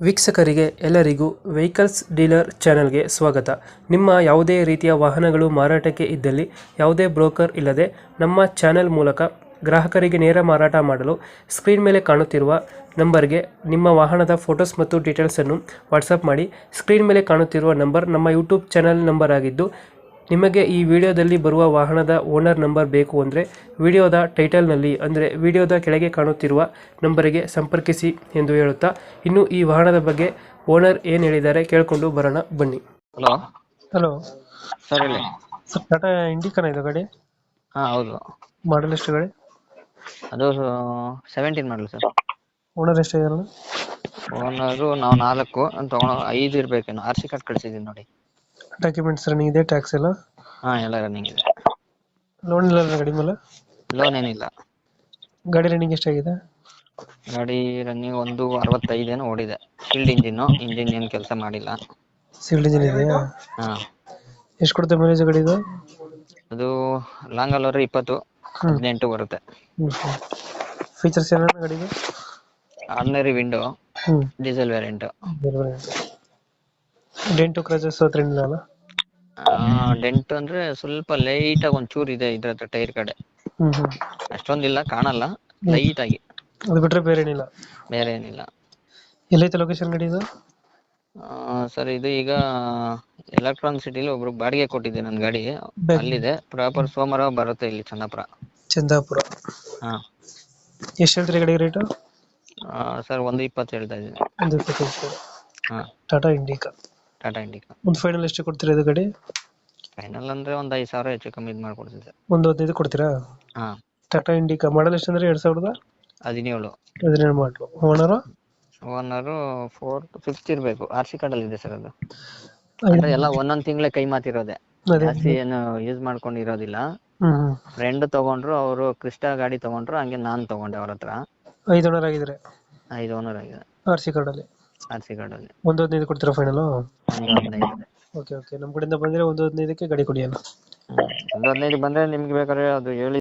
ವೀಕ್ಷಕರಿಗೆ ಎಲ್ಲರಿಗೂ vehicles dealer ಚಾನೆಲ್ಗೆ ಸ್ವಾಗತ. ನಿಮ್ಮ ಯಾವುದೇ ರೀತಿಯ ವಾಹನಗಳು ಮಾರಾಟಕ್ಕೆ ಇದ್ದಲ್ಲಿ ಯಾವುದೇ ಬ್ರೋಕರ್ ಇಲ್ಲದೆ ನಮ್ಮ ಚಾನೆಲ್ ಮೂಲಕ ಗ್ರಾಹಕರಿಗೆ ನೇರ ಮಾರಾಟ ಮಾಡಲು ಸ್ಕ್ರೀನ್ ಮೇಲೆ ಕಾಣುತ್ತಿರುವ ನಂಬರ್ಗೆ ನಿಮ್ಮ ವಾಹನದ ಫೋಟೋಸ್ ಮತ್ತು ಡೀಟೇಲ್ಸನ್ನು ವಾಟ್ಸಪ್ ಮಾಡಿ. ಸ್ಕ್ರೀನ್ ಮೇಲೆ ಕಾಣುತ್ತಿರುವ ನಂಬರ್ ನಮ್ಮ ಯೂಟ್ಯೂಬ್ ಚಾನೆಲ್ ನಂಬರ್ ಆಗಿದ್ದು, ನಿಮಗೆ ಈ ವಿಡಿಯೋದಲ್ಲಿ ಬರುವ ವಾಹನದ ಓನರ್ ನಂಬರ್ ಬೇಕು ಅಂದರೆ ವಿಡಿಯೋದ ಟೈಟಲ್ನಲ್ಲಿ ಅಂದರೆ ವಿಡಿಯೋದ ಕೆಳಗೆ ಕಾಣುತ್ತಿರುವ ನಂಬರಿಗೆ ಸಂಪರ್ಕಿಸಿ ಎಂದು ಹೇಳುತ್ತಾ, ಇನ್ನು ಈ ವಾಹನದ ಬಗ್ಗೆ ಓನರ್ ಏನು ಹೇಳಿದ್ದಾರೆ ಕೇಳಿಕೊಂಡು ಬರೋಣ ಬನ್ನಿ. ಹಲೋ ಹಲೋ ಸರ್ ಹೇಳಿ. ಸರ್, ಟಾಟಾ ಇಂಡಿಕಾನ ಇದು ಗಾಡಿ? ಹಾ ಹೌದು, ಮಾಡಲ್ ಎಷ್ಟು ಗಾಡಿ? ಅದು 17 ಮಾಡಲು ಸರ್. ಓನರ್ ಎಷ್ಟಿದಾರಣ? ಓನರು ನಾವು 4 ತಗೊಂಡು 5 ಇರ್ಬೇಕೇನೋ. RC ಕಾರ್ಡ್ ಕಳ್ಸಿದೀನಿ ನೋಡಿ. ಡಾಕ್ಯುಮೆಂಟ್ಸ್ ರನ್ನಿಂಗ್ ಇದೆ, ಟ್ಯಾಕ್ಸ್ ಎಲ್ಲ? ಹಾ ಎಲ್ಲ ರನ್ನಿಂಗ್ ಇದೆ. ಲೋನ್ ಇಲ್ಲ ಗಾಡಿ ಮೇಲೆ? ಲೋನ್ ಏನಿಲ್ಲ. ಗಾಡಿ ರನ್ನಿಂಗ್ ಎಷ್ಟಾಗಿದೆ? ಗಾಡಿ ರನ್ನಿಂಗ್ 165 ಏನೋ ಓಡಿದೆ. ಶೀಲ್ಡ್ ಇಂಜಿನ್ ಏನು ಕೆಲಸ ಮಾಡಿಲ್ಲ. ಸೀಲ್ಡ್ ಇಂಜಿನ್ ಇದೆಯಾ? ಹಾ ಎಷ್ಟು ಕೊಡುತ್ತೆ ಮೈಲೇಜ್ ಗಾಡಿ ಇದು? ಅದು ಲಾಂಗ್ ಅಲ್ಲೋದ್ರೆ 20-18 ಬರುತ್ತೆ. ಫೀಚರ್ಸ್ ಏನೇನು ಗಾಡಿಗೆ? Ordinary window, diesel variant. Dent scratches ಹತ್ರ ಏನಿಲ್ಲ ಅಲ್ಲ? ಡೆಂಟ್ ಅಂದ್ರೆ ಸ್ವಲ್ಪ ಲೈಟ್ ಆಗಿ ಒಂಚೂರು ಇದೆ ಇದ್ರ ಟೈರ್ ಕಡೆ. ಅಷ್ಟೊಂದಿಲ್ಲ, ಕಾಣಲ್ಲ, ಲೈಟ್ ಆಗಿ. ಅದು ಬಿಟ್ರೆ ಬೇರೆ ಏನಿಲ್ಲ? ಬೇರೆ ಏನಿಲ್ಲ. ಎಲ್ಲೈತೆ ಲೊಕೇಶನ್ ಗಾಡಿ ಇದು? ಸರ್ ಇದು ಈಗ ಎಲೆಕ್ಟ್ರಾನ್ ಸಿಟಿಲಿ ಒಬ್ರು ಬಾಡಿಗೆ ಕೊಟ್ಟಿದ್ದೆ ನನ್ನ ಗಾಡಿ. ಅಲ್ಲಿದೆ. ಪ್ರಾಪರ್ ಸೋಮವಾರ ಬರುತ್ತೆ ಇಲ್ಲಿ ಚಂದಾಪುರ. ಚಂದಾಪುರ. ಹಾ ಎಷ್ಟು ಹೇಳ್ತೀರಿ ಗಾಡಿ ರೇಟು? ಸರ್ 120 ಹೇಳ್ತಾ ಇದ್ದೀನಿ. ಒಂದು 25. ಹಾ ಟಾಟಾ ಇಂಡಿಕಾ. ಟಾಟಾ ಇಂಡಿಕಾ. ಒಂದು ಫೈನಲ್ ಎಷ್ಟು ಕೊಡ್ತೀರಾ ಇದು ಗಾಡಿ? ಫೈನಲ್ ಅಂದ್ರೆ ಒಂದು 5,000 ಹೆಚ್ಚು ಕಮ್ಮಿ ಇದು ಮಾಡ್ಕೊಡ್ತೀನಿ ಸರ್. ಒಂದು 15 ಕೊಡ್ತೀರಾ? ಹಾ ಟಾಟಾ ಇಂಡಿಕಾ ಮಾಡಲ್ ಎಷ್ಟು ಅಂದ್ರೆ 17. 2017 ಮಾಡಲು. ಓನರು? ಓನರು 4th 5th ಇರ್ಬೇಕು. RC ಕಾರ್ಡ್ ಅಲ್ಲಿ ಇದೆ ಸರ್ ಅದು. ಅಂದ್ರೆ ಎಲ್ಲ ಒಂದೊಂದ್ ತಿಂಗಳೇ ಕೈ ಮಾತಿರೋದೆ, ಜಾಸ್ತಿ ಏನು ಯೂಸ್ ಮಾಡ್ಕೊಂಡಿರೋದಿಲ್ಲ. ಫ್ರೆಂಡ್ ತಗೊಂಡ್ರು, ಅವರು ಕ್ರಿಸ್ಟಾ ಗಾಡಿ ತಗೊಂಡ್ರು, ಹಂಗೆ ನಾನ್ ತಗೊಂಡೆ ಅವ್ರ ಹತ್ರ. 5 ಓನರ್ ಆಗಿದ್ರೆ? 5 ಓನರ್ ಆಗಿದೆ RC ಕಾರ್ಡ್ ಅಲ್ಲಿ. RC ಕಾರ್ಡ್ ಅಲ್ಲಿ. ಒಂದು 15 ಕೊಡ್ತೀರಾ ಫೈನಲ್? ಒಂದು 15. ಓಕೆ ಓಕೆ, ನಮ್ಮ ಕಡೆಯಿಂದ ಬಂದ್ರೆ ಒಂದು 15ಕ್ಕೆ ಗಾಡಿ ಕೊಡಿ ಅಲ್ಲ. ಒಂದು 15 ಬಂದ್ರೆ ನಿಮ್ಗೆ ಬೇಕಾದ್ರೆ ಅದು ಹೇಳಿ